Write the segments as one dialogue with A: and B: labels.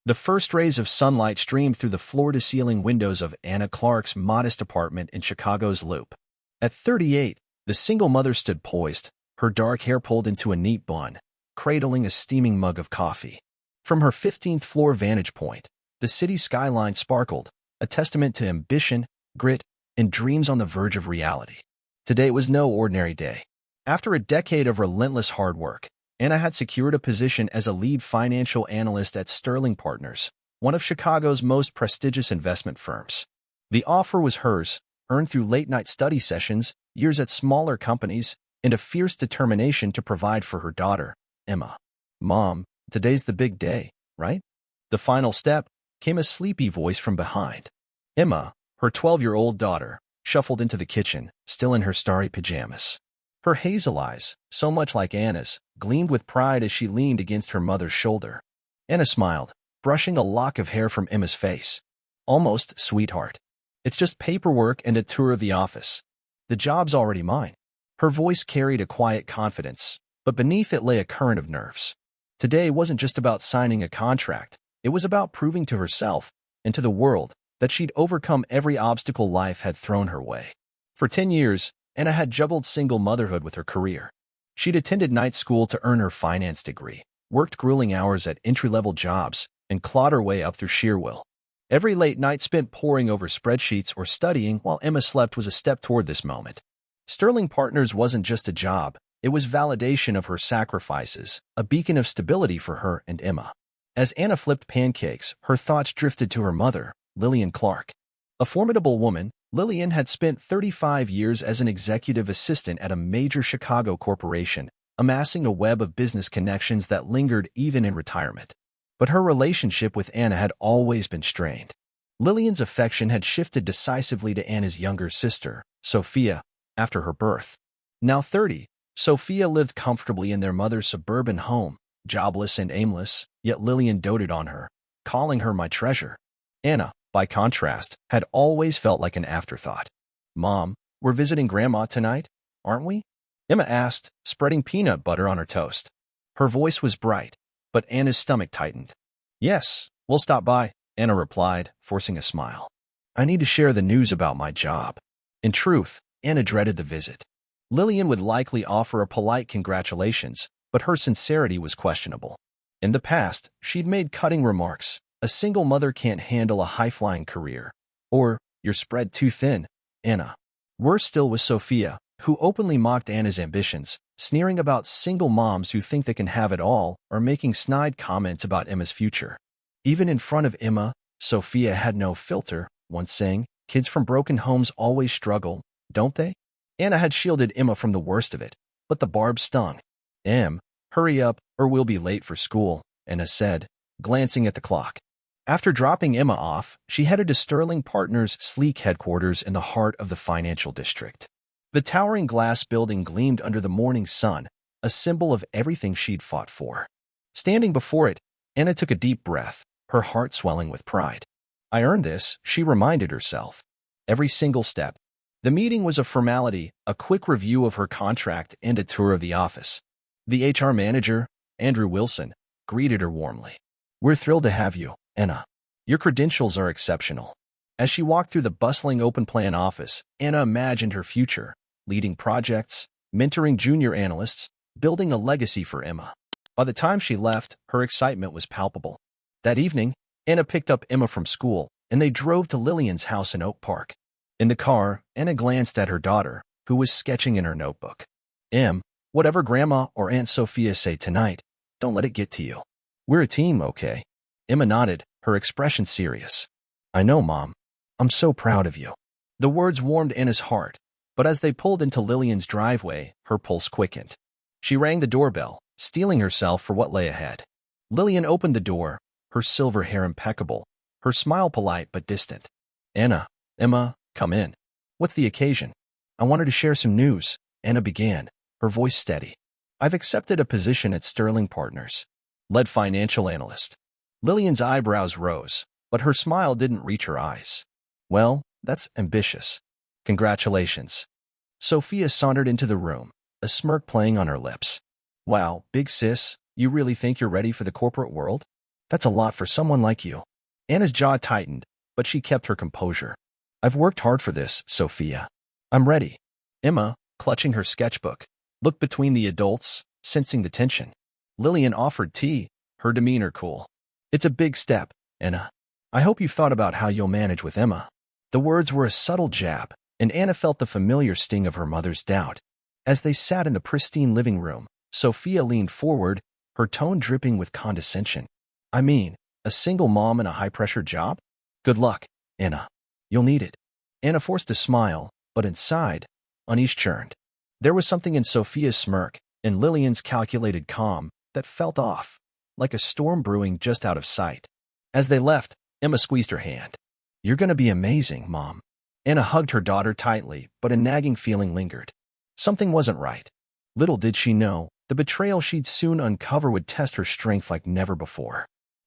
A: The first rays of sunlight streamed through the floor-to-ceiling windows of Anna Clark's modest apartment in Chicago's Loop. At 38, the single mother stood poised, her dark hair pulled into a neat bun, cradling a steaming mug of coffee. From her 15th-floor vantage point, the city skyline sparkled, a testament to ambition, grit, and dreams on the verge of reality. Today was no ordinary day. After a decade of relentless hard work, Anna had secured a position as a lead financial analyst at Sterling Partners, one of Chicago's most prestigious investment firms. The offer was hers, earned through late-night study sessions, years at smaller companies, and a fierce determination to provide for her daughter, Emma. "Mom, today's the big day, right?" The final step came a sleepy voice from behind. Emma, her 12-year-old daughter, shuffled into the kitchen, still in her starry pajamas. Her hazel eyes, so much like Anna's, gleamed with pride as she leaned against her mother's shoulder. Anna smiled, brushing a lock of hair from Emma's face. "Almost, sweetheart. It's just paperwork and a tour of the office. The job's already mine." Her voice carried a quiet confidence, but beneath it lay a current of nerves. Today wasn't just about signing a contract. It was about proving to herself and to the world that she'd overcome every obstacle life had thrown her way. For 10 years, Anna had juggled single motherhood with her career. She'd attended night school to earn her finance degree, worked grueling hours at entry-level jobs, and clawed her way up through sheer will. Every late night spent poring over spreadsheets or studying while Emma slept was a step toward this moment. Sterling Partners wasn't just a job, it was validation of her sacrifices, a beacon of stability for her and Emma. As Anna flipped pancakes, her thoughts drifted to her mother, Lillian Clark. A formidable woman, Lillian had spent 35 years as an executive assistant at a major Chicago corporation, amassing a web of business connections that lingered even in retirement. But her relationship with Anna had always been strained. Lillian's affection had shifted decisively to Anna's younger sister, Sophia, after her birth. Now 30, Sophia lived comfortably in their mother's suburban home, jobless and aimless, yet Lillian doted on her, calling her my treasure. Anna, by contrast, had always felt like an afterthought. "Mom, we're visiting Grandma tonight, aren't we?" Emma asked, spreading peanut butter on her toast. Her voice was bright, but Anna's stomach tightened. "Yes, we'll stop by," Anna replied, forcing a smile. "I need to share the news about my job." In truth, Anna dreaded the visit. Lillian would likely offer a polite congratulations, but her sincerity was questionable. In the past, she'd made cutting remarks. "A single mother can't handle a high-flying career." Or, "You're spread too thin, Anna." Worse still was Sophia, who openly mocked Anna's ambitions, sneering about single moms who think they can have it all, or making snide comments about Emma's future. Even in front of Emma, Sophia had no filter, once saying, "Kids from broken homes always struggle, don't they?" Anna had shielded Emma from the worst of it, but the barb stung. Hurry up, or we'll be late for school," Anna said, glancing at the clock. After dropping Emma off, she headed to Sterling Partners' sleek headquarters in the heart of the financial district. The towering glass building gleamed under the morning sun, a symbol of everything she'd fought for. Standing before it, Anna took a deep breath, her heart swelling with pride. "I earned this," she reminded herself. Every single step. The meeting was a formality, a quick review of her contract and a tour of the office. The HR manager, Andrew Wilson, greeted her warmly. "We're thrilled to have you, Anna. Your credentials are exceptional." As she walked through the bustling open-plan office, Anna imagined her future, leading projects, mentoring junior analysts, building a legacy for Emma. By the time she left, her excitement was palpable. That evening, Anna picked up Emma from school, and they drove to Lillian's house in Oak Park. In the car, Anna glanced at her daughter, who was sketching in her notebook. Whatever Grandma or Aunt Sophia say tonight, don't let it get to you. We're a team, okay?" Emma nodded, her expression serious. "I know, Mom. I'm so proud of you." The words warmed Anna's heart, but as they pulled into Lillian's driveway, her pulse quickened. She rang the doorbell, steeling herself for what lay ahead. Lillian opened the door, her silver hair impeccable, her smile polite but distant. "Emma, come in. What's the occasion?" "I wanted to share some news," Anna began, her voice steady. "I've accepted a position at Sterling Partners, lead financial analyst." Lillian's eyebrows rose, but her smile didn't reach her eyes. "Well, that's ambitious. Congratulations." Sophia sauntered into the room, a smirk playing on her lips. "Wow, big sis, you really think you're ready for the corporate world?" That's a lot for someone like you. Anna's jaw tightened, but she kept her composure. I've worked hard for this, Sophia. I'm ready. Emma, clutching her sketchbook, looked between the adults, sensing the tension. Lillian offered tea, her demeanor cool. It's a big step, Anna. I hope you've thought about how you'll manage with Emma. The words were a subtle jab, and Anna felt the familiar sting of her mother's doubt. As they sat in the pristine living room, Sophia leaned forward, her tone dripping with condescension. I mean, a single mom in a high-pressure job? Good luck, Anna. You'll need it. Anna forced a smile, but inside, unease churned. There was something in Sophia's smirk and Lillian's calculated calm that felt off, like a storm brewing just out of sight. As they left, Emma squeezed her hand. You're going to be amazing, Mom. Anna hugged her daughter tightly, but a nagging feeling lingered. Something wasn't right. Little did she know, the betrayal she'd soon uncover would test her strength like never before.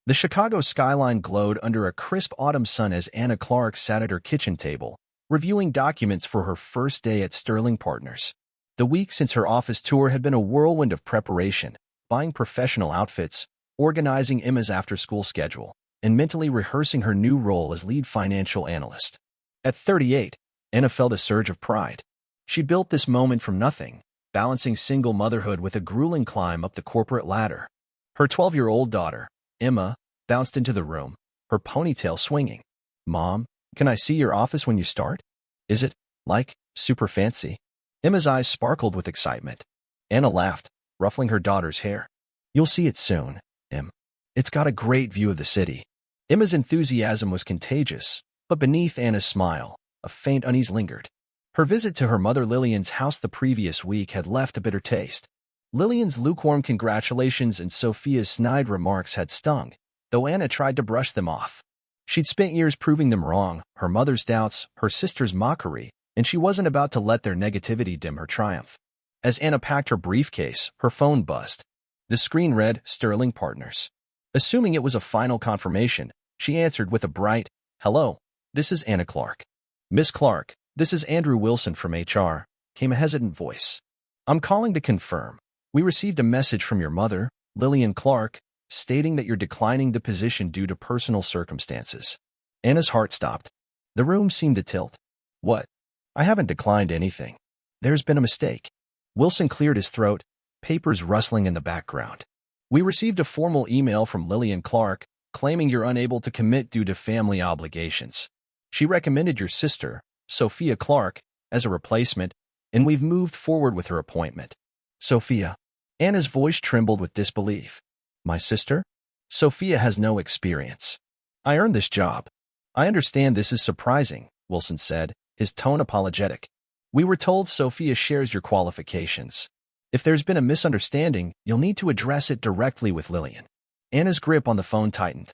A: The Chicago skyline glowed under a crisp autumn sun as Anna Clark sat at her kitchen table, reviewing documents for her first day at Sterling Partners. The week since her office tour had been a whirlwind of preparation, buying professional outfits, organizing Emma's after-school schedule, and mentally rehearsing her new role as lead financial analyst. At 38, Anna felt a surge of pride. She built this moment from nothing, balancing single motherhood with a grueling climb up the corporate ladder. Her 12-year-old daughter, Emma, bounced into the room, her ponytail swinging. Mom, can I see your office when you start? Is it, like, super fancy? Emma's eyes sparkled with excitement. Anna laughed, ruffling her daughter's hair. You'll see it soon, Em. It's got a great view of the city. Emma's enthusiasm was contagious, but beneath Anna's smile, a faint unease lingered. Her visit to her mother Lillian's house the previous week had left a bitter taste. Lillian's lukewarm congratulations and Sophia's snide remarks had stung, though Anna tried to brush them off. She'd spent years proving them wrong, her mother's doubts, her sister's mockery, and she wasn't about to let their negativity dim her triumph. As Anna packed her briefcase, her phone buzzed. The screen read, Sterling Partners. Assuming it was a final confirmation, she answered with a bright, Hello, this is Anna Clark. Miss Clark, this is Andrew Wilson from HR, came a hesitant voice. I'm calling to confirm. We received a message from your mother, Lillian Clark, stating that you're declining the position due to personal circumstances. Anna's heart stopped. The room seemed to tilt. What? I haven't declined anything. There's been a mistake. Wilson cleared his throat, papers rustling in the background. We received a formal email from Lillian Clark claiming you're unable to commit due to family obligations. She recommended your sister, Sophia Clark, as a replacement, and we've moved forward with her appointment. Sophia. Anna's voice trembled with disbelief. My sister? Sophia has no experience. I earned this job. I understand this is surprising, Wilson said, his tone apologetic. We were told Sophia shares your qualifications. If there's been a misunderstanding, you'll need to address it directly with Lillian. Anna's grip on the phone tightened.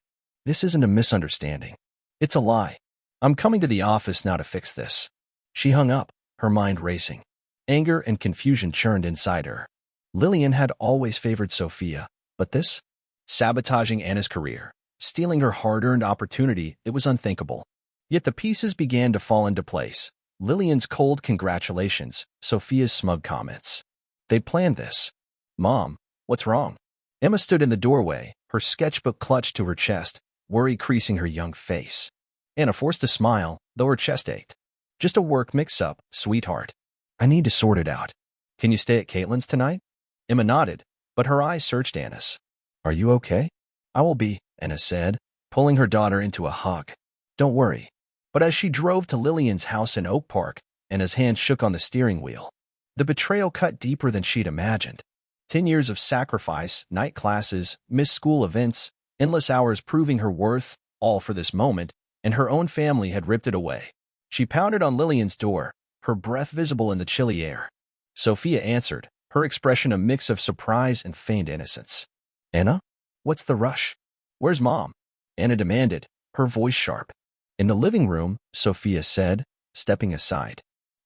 A: This isn't a misunderstanding. It's a lie. I'm coming to the office now to fix this. She hung up, her mind racing. Anger and confusion churned inside her. Lillian had always favored Sophia, but this? Sabotaging Anna's career, stealing her hard-earned opportunity, it was unthinkable. Yet the pieces began to fall into place. Lillian's cold congratulations, Sophia's smug comments. They planned this. Mom, what's wrong? Emma stood in the doorway, her sketchbook clutched to her chest, worry creasing her young face. Anna forced a smile, though her chest ached. Just a work mix-up, sweetheart. I need to sort it out. Can you stay at Caitlin's tonight? Emma nodded, but her eyes searched Anna's. Are you okay? I will be, Anna said, pulling her daughter into a hug. Don't worry. But as she drove to Lillian's house in Oak Park, Anna's hand shook on the steering wheel. The betrayal cut deeper than she'd imagined. 10 years of sacrifice, night classes, missed school events, endless hours proving her worth, all for this moment, and her own family had ripped it away. She pounded on Lillian's door, her breath visible in the chilly air. Sophia answered, her expression a mix of surprise and feigned innocence. Anna? What's the rush? Where's Mom? Anna demanded, her voice sharp. In the living room, Sophia said, stepping aside.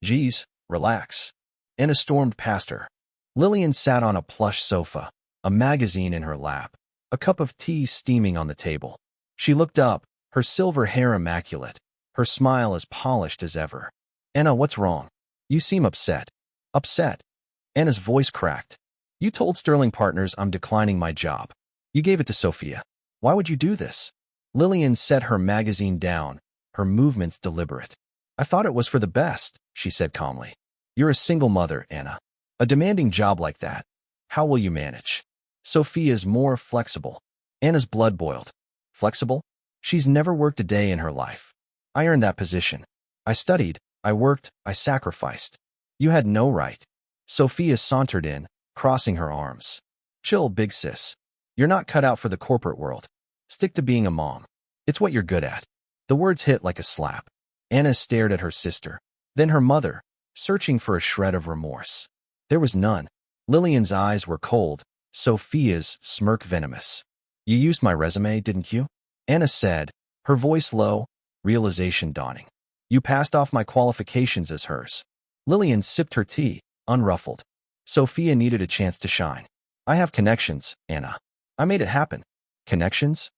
A: Geez, relax. Anna stormed past her. Lillian sat on a plush sofa, a magazine in her lap, a cup of tea steaming on the table. She looked up, her silver hair immaculate, her smile as polished as ever. Anna, what's wrong? You seem upset. Upset? Anna's voice cracked. You told Sterling Partners I'm declining my job. You gave it to Sophia. Why would you do this? Lillian set her magazine down, her movements deliberate. I thought it was for the best, she said calmly. You're a single mother, Anna. A demanding job like that. How will you manage? Sophia's more flexible. Anna's blood boiled. Flexible? She's never worked a day in her life. I earned that position. I studied, I worked, I sacrificed. You had no right. Sophia sauntered in, crossing her arms. Chill, big sis. You're not cut out for the corporate world. Stick to being a mom. It's what you're good at. The words hit like a slap. Anna stared at her sister, then her mother, searching for a shred of remorse. There was none. Lillian's eyes were cold, Sophia's smirk venomous. You used my resume, didn't you? Anna said, her voice low, realization dawning. You passed off my qualifications as hers. Lillian sipped her tea, unruffled. Sophia needed a chance to shine. I have connections, Anna. I made it happen. Connections?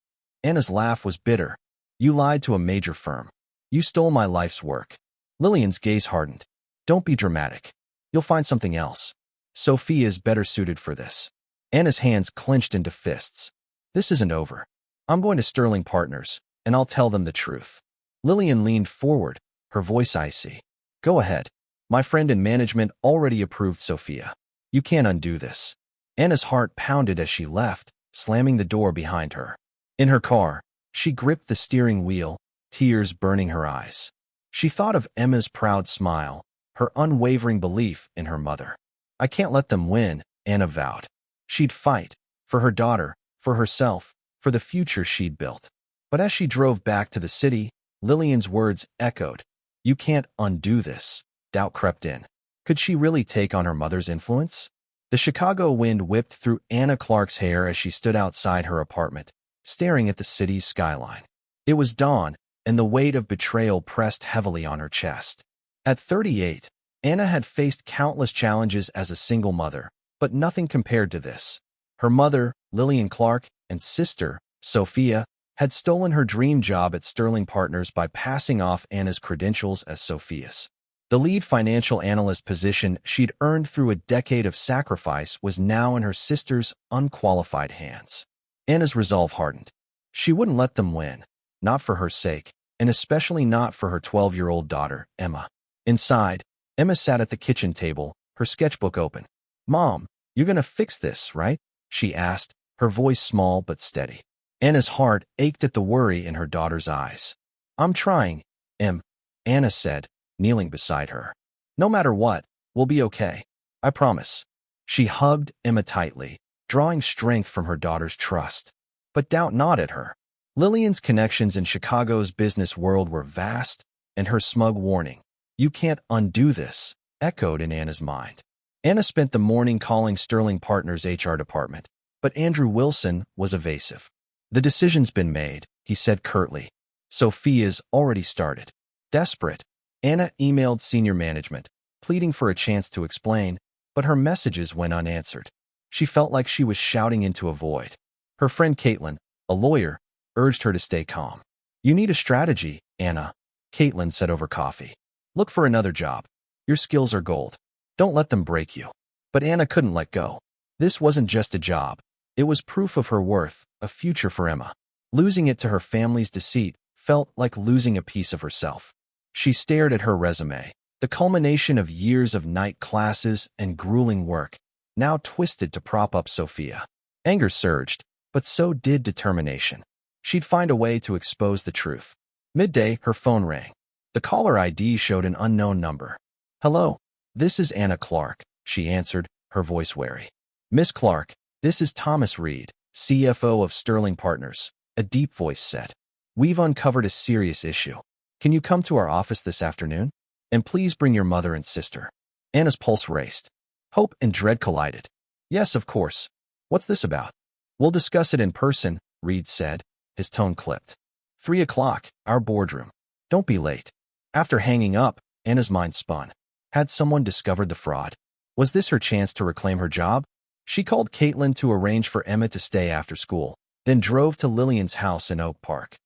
A: Anna's laugh was bitter. You lied to a major firm. You stole my life's work. Lillian's gaze hardened. Don't be dramatic. You'll find something else. Sophia is better suited for this. Anna's hands clenched into fists. This isn't over. I'm going to Sterling Partners, and I'll tell them the truth. Lillian leaned forward, her voice icy. Go ahead. My friend in management already approved Sophia. You can't undo this. Anna's heart pounded as she left, slamming the door behind her. In her car, she gripped the steering wheel, tears burning her eyes. She thought of Emma's proud smile, her unwavering belief in her mother. I can't let them win, Anna vowed. She'd fight, for her daughter, for herself, for the future she'd built. But as she drove back to the city, Lillian's words echoed. You can't undo this. Doubt crept in. Could she really take on her mother's influence? The Chicago wind whipped through Anna Clark's hair as she stood outside her apartment, staring at the city's skyline. It was dawn, and the weight of betrayal pressed heavily on her chest. At 38, Anna had faced countless challenges as a single mother, but nothing compared to this. Her mother, Lillian Clark, and sister, Sophia, had stolen her dream job at Sterling Partners by passing off Anna's credentials as Sophia's. The lead financial analyst position she'd earned through a decade of sacrifice was now in her sister's unqualified hands. Anna's resolve hardened. She wouldn't let them win, not for her sake, and especially not for her 12-year-old daughter, Emma. Inside, Emma sat at the kitchen table, her sketchbook open. Mom, you're gonna fix this, right? She asked, her voice small but steady. Anna's heart ached at the worry in her daughter's eyes. I'm trying, Anna said, kneeling beside her. No matter what, we'll be okay. I promise. She hugged Emma tightly, drawing strength from her daughter's trust. But doubt gnawed her. Lillian's connections in Chicago's business world were vast, and her smug warning, you can't undo this, echoed in Anna's mind. Anna spent the morning calling Sterling Partners' HR department, but Andrew Wilson was evasive. The decision's been made, he said curtly. Sophia's already started. Desperate, Anna emailed senior management, pleading for a chance to explain, but her messages went unanswered. She felt like she was shouting into a void. Her friend Caitlin, a lawyer, urged her to stay calm. You need a strategy, Anna, Caitlin said over coffee. Look for another job. Your skills are gold. Don't let them break you. But Anna couldn't let go. This wasn't just a job. It was proof of her worth, a future for Emma. Losing it to her family's deceit felt like losing a piece of herself. She stared at her resume, the culmination of years of night classes and grueling work, now twisted to prop up Sophia. Anger surged, but so did determination. She'd find a way to expose the truth. Midday, her phone rang. The caller ID showed an unknown number. Hello, this is Anna Clark, she answered, her voice wary. Miss Clark, this is Thomas Reed, CFO of Sterling Partners, a deep voice said. We've uncovered a serious issue. Can you come to our office this afternoon? And please bring your mother and sister. Anna's pulse raced. Hope and dread collided. Yes, of course. What's this about? We'll discuss it in person, Reed said, his tone clipped. 3 o'clock, our boardroom. Don't be late. After hanging up, Anna's mind spun. Had someone discovered the fraud? Was this her chance to reclaim her job? She called Caitlin to arrange for Emma to stay after school, then drove to Lillian's house in Oak Park.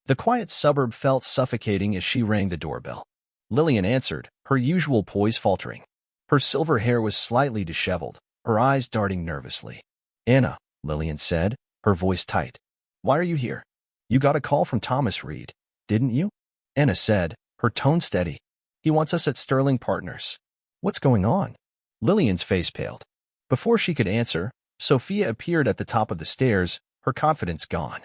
A: The quiet suburb felt suffocating as she rang the doorbell. Lillian answered, her usual poise faltering. Her silver hair was slightly disheveled, her eyes darting nervously. Anna, Lillian said, her voice tight. Why are you here? You got a call from Thomas Reed, didn't you? Anna said, her tone steady. He wants us at Sterling Partners. What's going on? Lillian's face paled. Before she could answer, Sophia appeared at the top of the stairs, her confidence gone.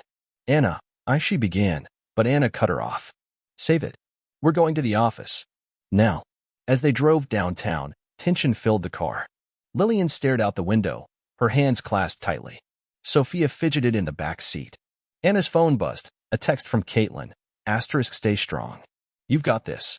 A: Anna, she began, but Anna cut her off. Save it. We're going to the office. Now. As they drove downtown, tension filled the car. Lillian stared out the window, her hands clasped tightly. Sophia fidgeted in the back seat. Anna's phone buzzed, a text from Caitlin. Stay strong. You've got this.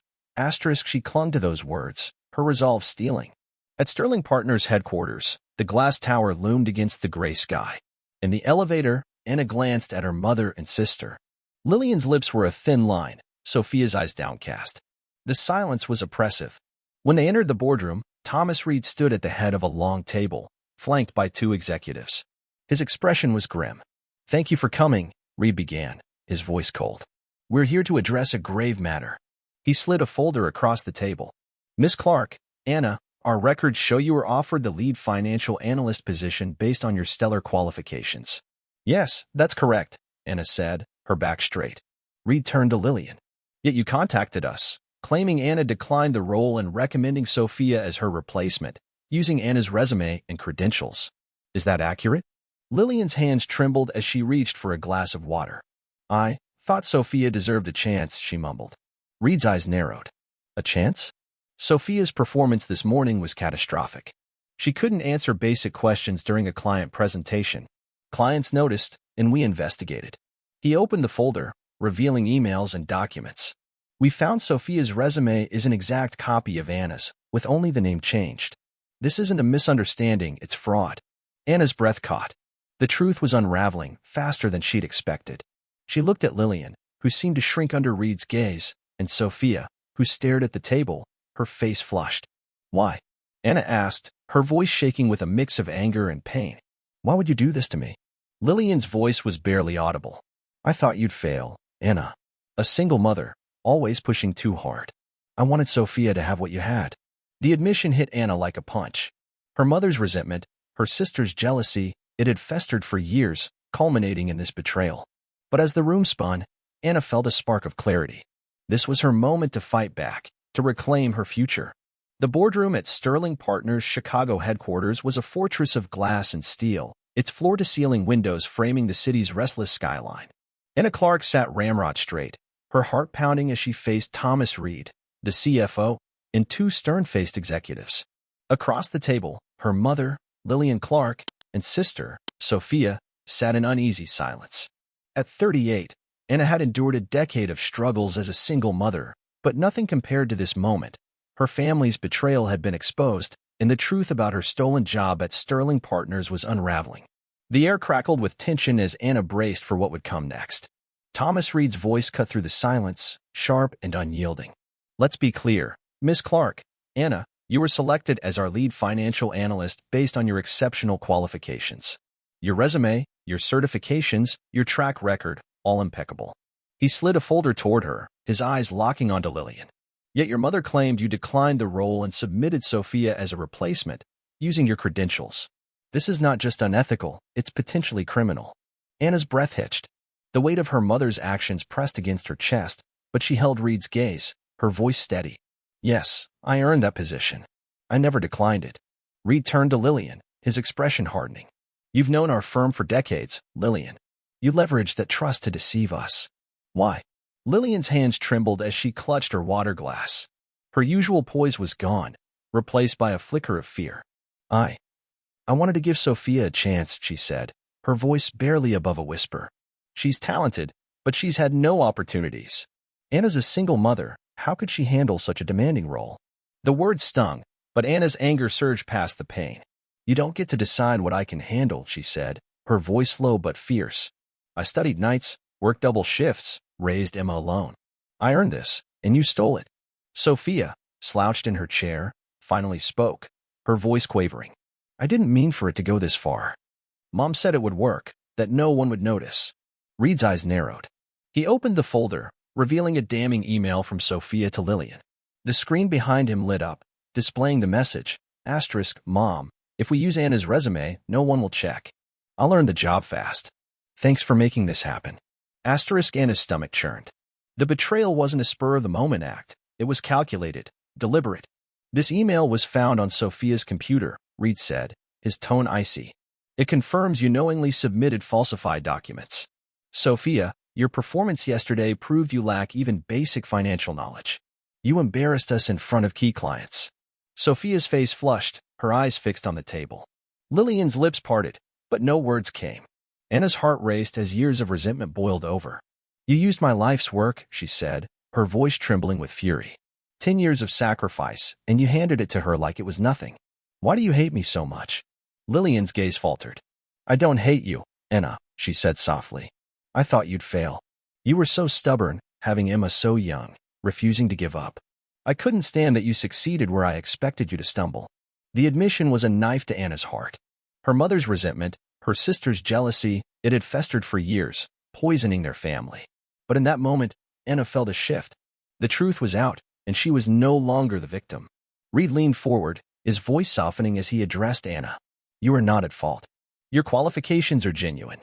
A: She clung to those words, her resolve stealing. At Sterling Partners headquarters, the glass tower loomed against the gray sky. In the elevator, Anna glanced at her mother and sister. Lillian's lips were a thin line, Sophia's eyes downcast. The silence was oppressive. When they entered the boardroom, Thomas Reed stood at the head of a long table, flanked by two executives. His expression was grim. Thank you for coming, Reed began, his voice cold. We're here to address a grave matter. He slid a folder across the table. Miss Clark, Anna, our records show you were offered the lead financial analyst position based on your stellar qualifications. Yes, that's correct, Anna said, her back straight. Reed turned to Lillian. Yet you contacted us, claiming Anna declined the role and recommending Sophia as her replacement, using Anna's resume and credentials. Is that accurate? Lillian's hands trembled as she reached for a glass of water. I thought Sophia deserved a chance, she mumbled. Reed's eyes narrowed. A chance? Sophia's performance this morning was catastrophic. She couldn't answer basic questions during a client presentation. Clients noticed, and we investigated. He opened the folder, revealing emails and documents. We found Sophia's resume is an exact copy of Anna's, with only the name changed. This isn't a misunderstanding, it's fraud. Anna's breath caught. The truth was unraveling, faster than she'd expected. She looked at Lillian, who seemed to shrink under Reed's gaze, and Sophia, who stared at the table, her face flushed. Why? Anna asked, her voice shaking with a mix of anger and pain. Why would you do this to me? Lillian's voice was barely audible. I thought you'd fail, Anna. A single mother, always pushing too hard. I wanted Sophia to have what you had. The admission hit Anna like a punch. Her mother's resentment, her sister's jealousy, it had festered for years, culminating in this betrayal. But as the room spun, Anna felt a spark of clarity. This was her moment to fight back, to reclaim her future. The boardroom at Sterling Partners' Chicago headquarters was a fortress of glass and steel, its floor-to-ceiling windows framing the city's restless skyline. Anna Clark sat ramrod straight, her heart pounding as she faced Thomas Reed, the CFO, and two stern-faced executives. Across the table, her mother, Lillian Clark, and sister, Sophia, sat in uneasy silence. At 38, Anna had endured a decade of struggles as a single mother, but nothing compared to this moment. Her family's betrayal had been exposed, and the truth about her stolen job at Sterling Partners was unraveling. The air crackled with tension as Anna braced for what would come next. Thomas Reed's voice cut through the silence, sharp and unyielding. Let's be clear, Miss Clark, Anna, you were selected as our lead financial analyst based on your exceptional qualifications. Your resume, your certifications, your track record, all impeccable. He slid a folder toward her, his eyes locking onto Lillian. Yet your mother claimed you declined the role and submitted Sophia as a replacement, using your credentials. This is not just unethical, it's potentially criminal. Anna's breath hitched. The weight of her mother's actions pressed against her chest, but she held Reed's gaze, her voice steady. Yes, I earned that position. I never declined it. Reed turned to Lillian, his expression hardening. You've known our firm for decades, Lillian. You leveraged that trust to deceive us. Why? Lillian's hands trembled as she clutched her water glass. Her usual poise was gone, replaced by a flicker of fear. I wanted to give Sophia a chance, she said, her voice barely above a whisper. She's talented, but she's had no opportunities. Anna's a single mother. How could she handle such a demanding role? The words stung, but Anna's anger surged past the pain. You don't get to decide what I can handle, she said, her voice low but fierce. I studied nights, worked double shifts, raised Emma alone. I earned this, and you stole it. Sophia, slouched in her chair, finally spoke, her voice quavering. I didn't mean for it to go this far. Mom said it would work, that no one would notice. Reed's eyes narrowed. He opened the folder, revealing a damning email from Sophia to Lillian. The screen behind him lit up, displaying the message, *, Mom, if we use Anna's resume, no one will check. I'll earn the job fast. Thanks for making this happen. Anna's stomach churned. The betrayal wasn't a spur-of-the-moment act. It was calculated, deliberate. This email was found on Sophia's computer, Reed said, his tone icy. It confirms you knowingly submitted falsified documents. Sophia, your performance yesterday proved you lack even basic financial knowledge. You embarrassed us in front of key clients. Sophia's face flushed, her eyes fixed on the table. Lillian's lips parted, but no words came. Anna's heart raced as years of resentment boiled over. You used my life's work, she said, her voice trembling with fury. 10 years of sacrifice, and you handed it to her like it was nothing. Why do you hate me so much? Lillian's gaze faltered. I don't hate you, Anna, she said softly. I thought you'd fail. You were so stubborn, having Emma so young, refusing to give up. I couldn't stand that you succeeded where I expected you to stumble. The admission was a knife to Anna's heart. Her mother's resentment, her sister's jealousy, it had festered for years, poisoning their family. But in that moment, Anna felt a shift. The truth was out, and she was no longer the victim. Reed leaned forward, his voice softening as he addressed Anna. You are not at fault. Your qualifications are genuine.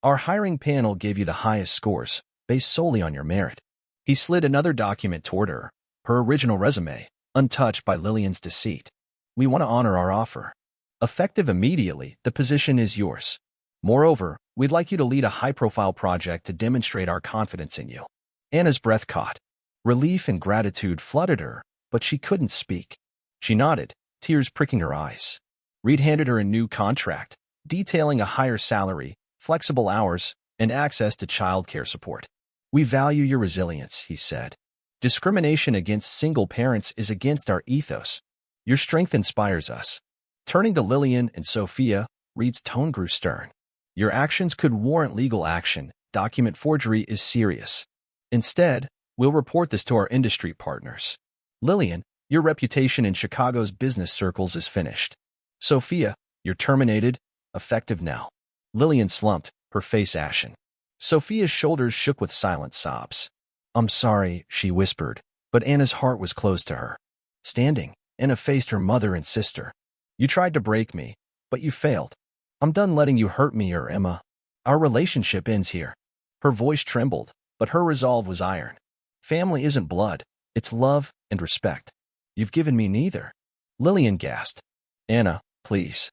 A: Our hiring panel gave you the highest scores, based solely on your merit. He slid another document toward her, her original resume, untouched by Lillian's deceit. We want to honor our offer. Effective immediately, the position is yours. Moreover, we'd like you to lead a high-profile project to demonstrate our confidence in you. Anna's breath caught. Relief and gratitude flooded her, but she couldn't speak. She nodded, tears pricking her eyes. Reed handed her a new contract, detailing a higher salary, flexible hours, and access to childcare support. We value your resilience, he said. Discrimination against single parents is against our ethos. Your strength inspires us. Turning to Lillian and Sophia, Reed's tone grew stern. Your actions could warrant legal action. Document forgery is serious. Instead, we'll report this to our industry partners. Lillian, your reputation in Chicago's business circles is finished. Sophia, you're terminated, effective now. Lillian slumped, her face ashen. Sophia's shoulders shook with silent sobs. I'm sorry, she whispered, but Anna's heart was closed to her. Standing, Anna faced her mother and sister. You tried to break me, but you failed. I'm done letting you hurt me or Emma. Our relationship ends here. Her voice trembled, but her resolve was iron. Family isn't blood, it's love and respect. You've given me neither. Lillian gasped. Anna, please.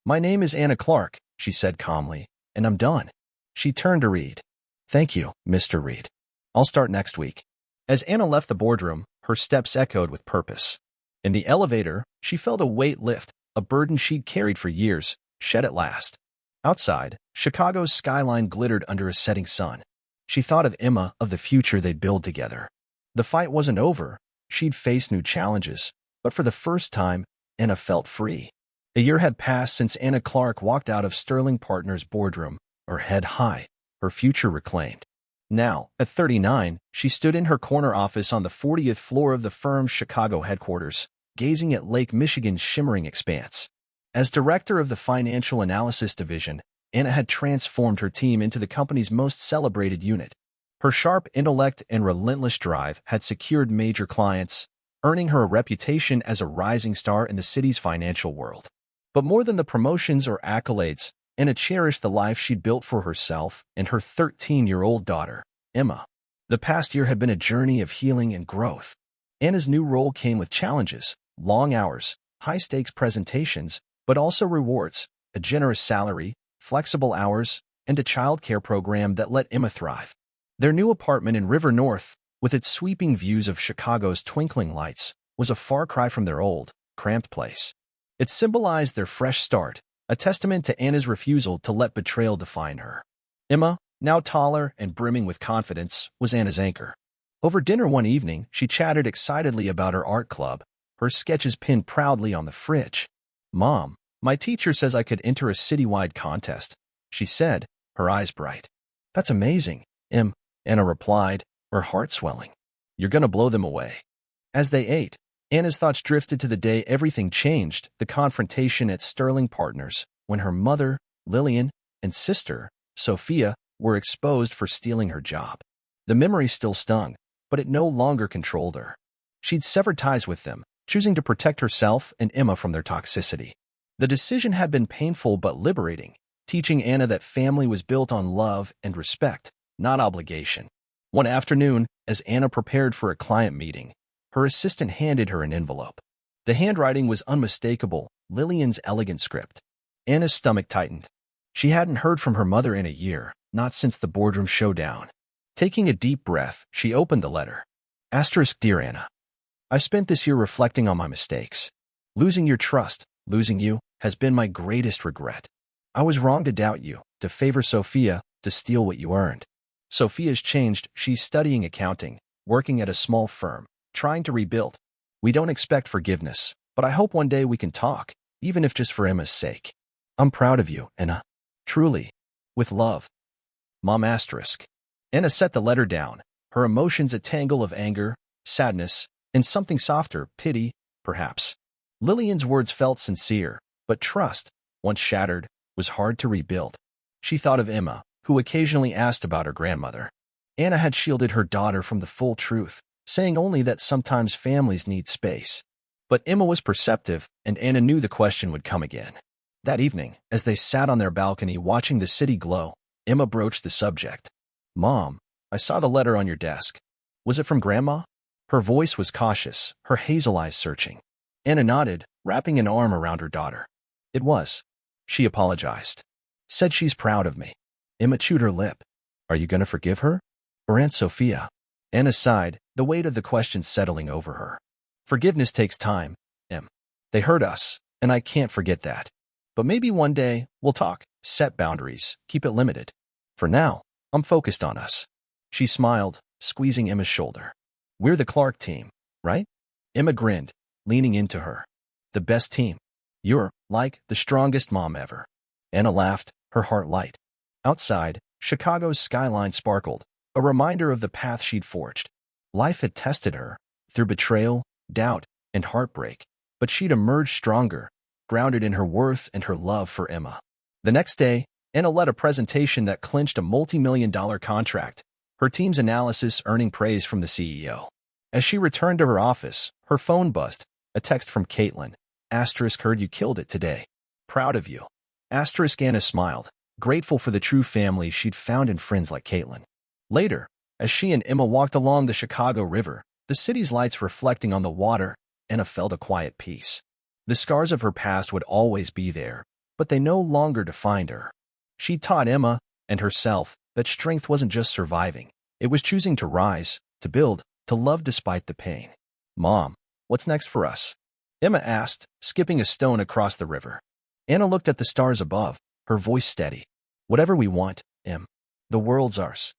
A: My name is Anna Clark, she said calmly, and I'm done. She turned to Reed. Thank you, Mr. Reed. I'll start next week. As Anna left the boardroom, her steps echoed with purpose. In the elevator, she felt a weight lift, a burden she'd carried for years, shed at last. Outside, Chicago's skyline glittered under a setting sun. She thought of Emma, of the future they'd build together. The fight wasn't over. She'd face new challenges, but for the first time, Anna felt free. A year had passed since Anna Clark walked out of Sterling Partners' boardroom, her head high, her future reclaimed. Now, at 39, she stood in her corner office on the 40th floor of the firm's Chicago headquarters, gazing at Lake Michigan's shimmering expanse. As director of the Financial Analysis Division, Anna had transformed her team into the company's most celebrated unit. Her sharp intellect and relentless drive had secured major clients, earning her a reputation as a rising star in the city's financial world. But more than the promotions or accolades, Anna cherished the life she'd built for herself and her 13-year-old daughter, Emma. The past year had been a journey of healing and growth. Anna's new role came with challenges, long hours, high-stakes presentations, but also rewards, a generous salary, flexible hours, and a childcare program that let Emma thrive. Their new apartment in River North, with its sweeping views of Chicago's twinkling lights, was a far cry from their old, cramped place. It symbolized their fresh start, a testament to Anna's refusal to let betrayal define her. Emma, now taller and brimming with confidence, was Anna's anchor. Over dinner one evening, she chatted excitedly about her art club, her sketches pinned proudly on the fridge. Mom, my teacher says I could enter a citywide contest, she said, her eyes bright. That's amazing, Anna replied, her heart swelling. You're gonna blow them away. As they ate, Anna's thoughts drifted to the day everything changed, the confrontation at Sterling Partners, when her mother, Lillian, and sister, Sophia, were exposed for stealing her job. The memory still stung, but it no longer controlled her. She'd severed ties with them, choosing to protect herself and Emma from their toxicity. The decision had been painful but liberating, teaching Anna that family was built on love and respect, not obligation. One afternoon, as Anna prepared for a client meeting, her assistant handed her an envelope. The handwriting was unmistakable, Lillian's elegant script. Anna's stomach tightened. She hadn't heard from her mother in a year, not since the boardroom showdown. Taking a deep breath, she opened the letter. Asterisk, Dear Anna, I've spent this year reflecting on my mistakes. Losing your trust, losing you, has been my greatest regret. I was wrong to doubt you, to favor Sophia, to steal what you earned. Sophia's changed. She's studying accounting, working at a small firm, trying to rebuild. We don't expect forgiveness, but I hope one day we can talk, even if just for Emma's sake. I'm proud of you, Anna. Truly. With love. Mom asterisk. Anna set the letter down, her emotions a tangle of anger, sadness, and something softer, pity, perhaps. Lillian's words felt sincere, but trust, once shattered, was hard to rebuild. She thought of Emma, who occasionally asked about her grandmother. Anna had shielded her daughter from the full truth, saying only that sometimes families need space. But Emma was perceptive, and Anna knew the question would come again. That evening, as they sat on their balcony watching the city glow, Emma broached the subject. Mom, I saw the letter on your desk. Was it from Grandma? Her voice was cautious, her hazel eyes searching. Anna nodded, wrapping an arm around her daughter. It was. She apologized. Said she's proud of me. Emma chewed her lip. Are you going to forgive her? Or Aunt Sophia? Anna sighed, the weight of the question settling over her. Forgiveness takes time, Em. They hurt us, and I can't forget that. But maybe one day, we'll talk, set boundaries, keep it limited. For now, I'm focused on us. She smiled, squeezing Emma's shoulder. We're the Clark team, right? Emma grinned, leaning into her. The best team. You're, like, the strongest mom ever. Anna laughed, her heart light. Outside, Chicago's skyline sparkled, a reminder of the path she'd forged. Life had tested her, through betrayal, doubt, and heartbreak, but she'd emerged stronger, grounded in her worth and her love for Emma. The next day, Anna led a presentation that clinched a multi-million-dollar contract, her team's analysis earning praise from the CEO. As she returned to her office, her phone buzzed, a text from Caitlin. Asterisk, heard you killed it today. Proud of you. Asterisk, Anna smiled, grateful for the true family she'd found in friends like Caitlin. Later, as she and Emma walked along the Chicago River, the city's lights reflecting on the water, Anna felt a quiet peace. The scars of her past would always be there, but they no longer defined her. She taught Emma, and herself, that strength wasn't just surviving. It was choosing to rise, to build, to love despite the pain. Mom, what's next for us? Emma asked, skipping a stone across the river. Anna looked at the stars above, her voice steady. Whatever we want, Em. The world's ours.